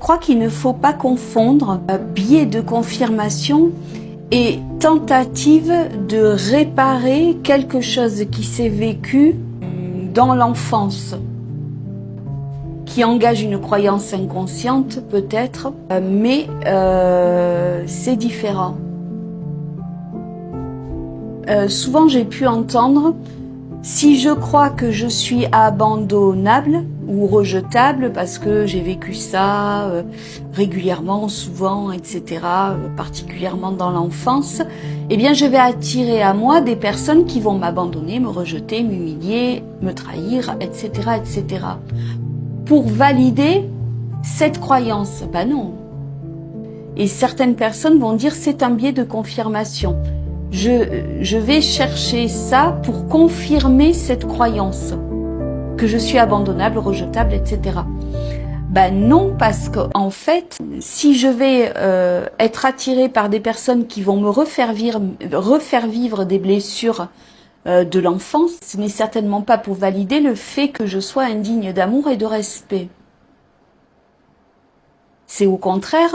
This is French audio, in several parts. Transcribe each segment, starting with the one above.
crois qu'il ne faut pas confondre biais de confirmation et tentative de réparer quelque chose qui s'est vécu dans l'enfance, qui engage une croyance inconsciente peut-être, mais c'est différent. Souvent j'ai pu entendre: si je crois que je suis abandonnable ou rejetable parce que j'ai vécu ça régulièrement, souvent, etc., particulièrement dans l'enfance, eh bien je vais attirer à moi des personnes qui vont m'abandonner, me rejeter, m'humilier, me trahir, etc., etc. Pour valider cette croyance, ben non. Et certaines personnes vont dire: c'est un biais de confirmation. Je vais chercher ça pour confirmer cette croyance, que je suis abandonnable, rejetable, etc. Ben non, parce que en fait, si je vais être attirée par des personnes qui vont me refaire vivre des blessures de l'enfance, ce n'est certainement pas pour valider le fait que je sois indigne d'amour et de respect. C'est au contraire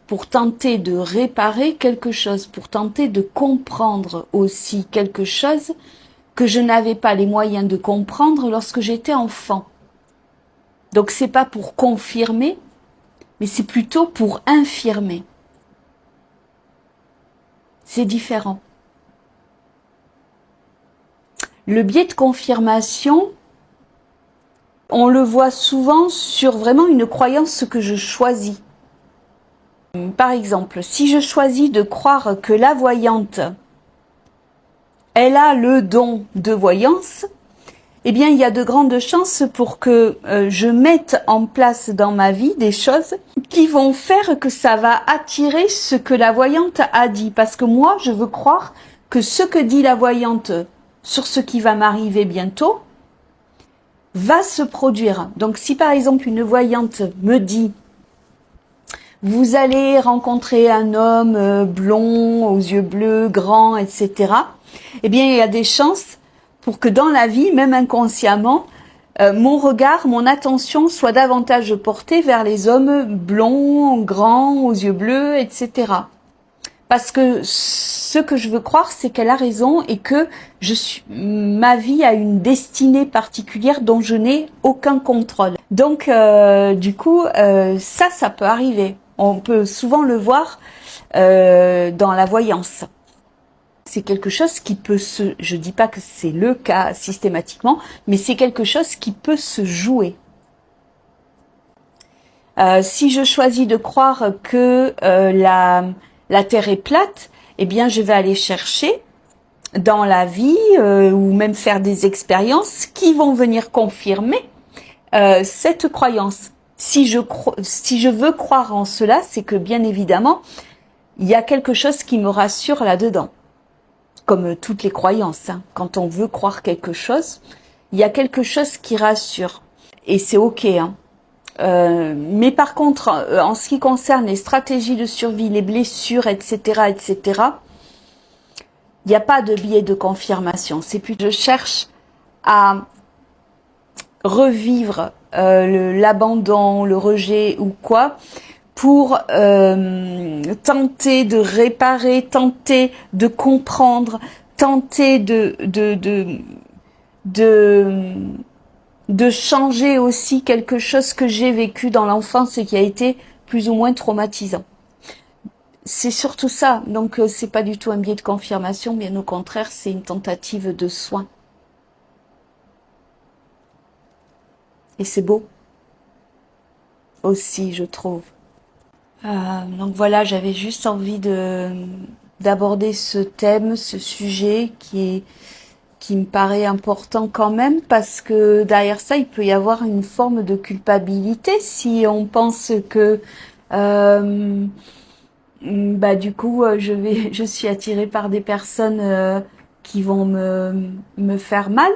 pour tenter de réparer quelque chose, pour tenter de comprendre aussi quelque chose que je n'avais pas les moyens de comprendre lorsque j'étais enfant. Donc c'est pas pour confirmer, mais c'est plutôt pour infirmer. C'est différent. Le biais de confirmation, on le voit souvent sur vraiment une croyance que je choisis. Par exemple, si je choisis de croire que la voyante, elle a le don de voyance, eh bien, il y a de grandes chances pour que je mette en place dans ma vie des choses qui vont faire que ça va attirer ce que la voyante a dit. Parce que moi, je veux croire que ce que dit la voyante sur ce qui va m'arriver bientôt va se produire. Donc, si par exemple une voyante me dit: vous allez rencontrer un homme blond, aux yeux bleus, grand, etc. Eh bien, il y a des chances pour que dans la vie, même inconsciemment, mon regard, mon attention soit davantage portée vers les hommes blonds, grands, aux yeux bleus, etc. Parce que ce que je veux croire, c'est qu'elle a raison et que ma vie a une destinée particulière dont je n'ai aucun contrôle. Donc, du coup, ça peut arriver. On peut souvent le voir dans la voyance. C'est quelque chose qui peut je dis pas que c'est le cas systématiquement, mais c'est quelque chose qui peut se jouer. Si je choisis de croire que la Terre est plate, eh bien je vais aller chercher dans la vie ou même faire des expériences qui vont venir confirmer cette croyance. Si je veux croire en cela, c'est que bien évidemment, il y a quelque chose qui me rassure là-dedans. Comme toutes les croyances, hein. Quand on veut croire quelque chose, il y a quelque chose qui rassure. Et c'est ok. Hein. Mais par contre, en ce qui concerne les stratégies de survie, les blessures, etc., etc., il n'y a pas de biais de confirmation. C'est plus je cherche à revivre l'abandon, le rejet ou quoi, pour tenter de réparer, tenter de comprendre, tenter de changer aussi quelque chose que j'ai vécu dans l'enfance et qui a été plus ou moins traumatisant. C'est surtout ça. Donc c'est pas du tout un biais de confirmation, bien au contraire, c'est une tentative de soin. Et c'est beau aussi, je trouve. Donc voilà, j'avais juste envie d'aborder ce thème, ce sujet qui me paraît important quand même, parce que derrière ça, il peut y avoir une forme de culpabilité si on pense que du coup, je suis attirée par des personnes qui vont me faire mal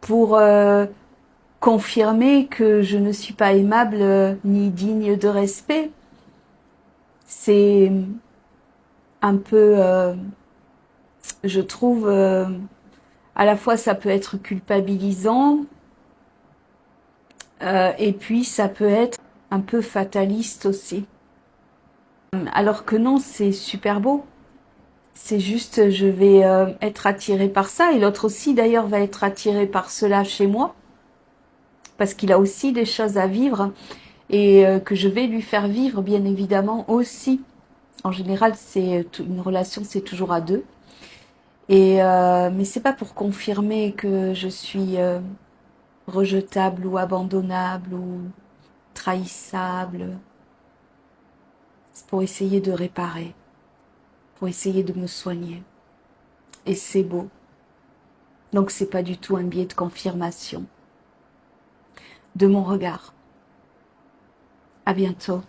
pour confirmer que je ne suis pas aimable ni digne de respect. C'est un peu, je trouve, à la fois ça peut être culpabilisant, Et puis ça peut être un peu fataliste aussi. Alors que non, c'est super beau. C'est juste, je vais être attirée par ça. Et l'autre aussi, d'ailleurs, va être attiré par cela chez moi. Parce qu'il a aussi des choses à vivre. Et que je vais lui faire vivre, bien évidemment, aussi. En général, c'est une relation, c'est toujours à deux. Et mais c'est pas pour confirmer que je suis rejetable ou abandonnable ou trahissable. C'est pour essayer de réparer, pour essayer de me soigner. Et c'est beau. Donc c'est pas du tout un biais de confirmation de mon regard. À bientôt.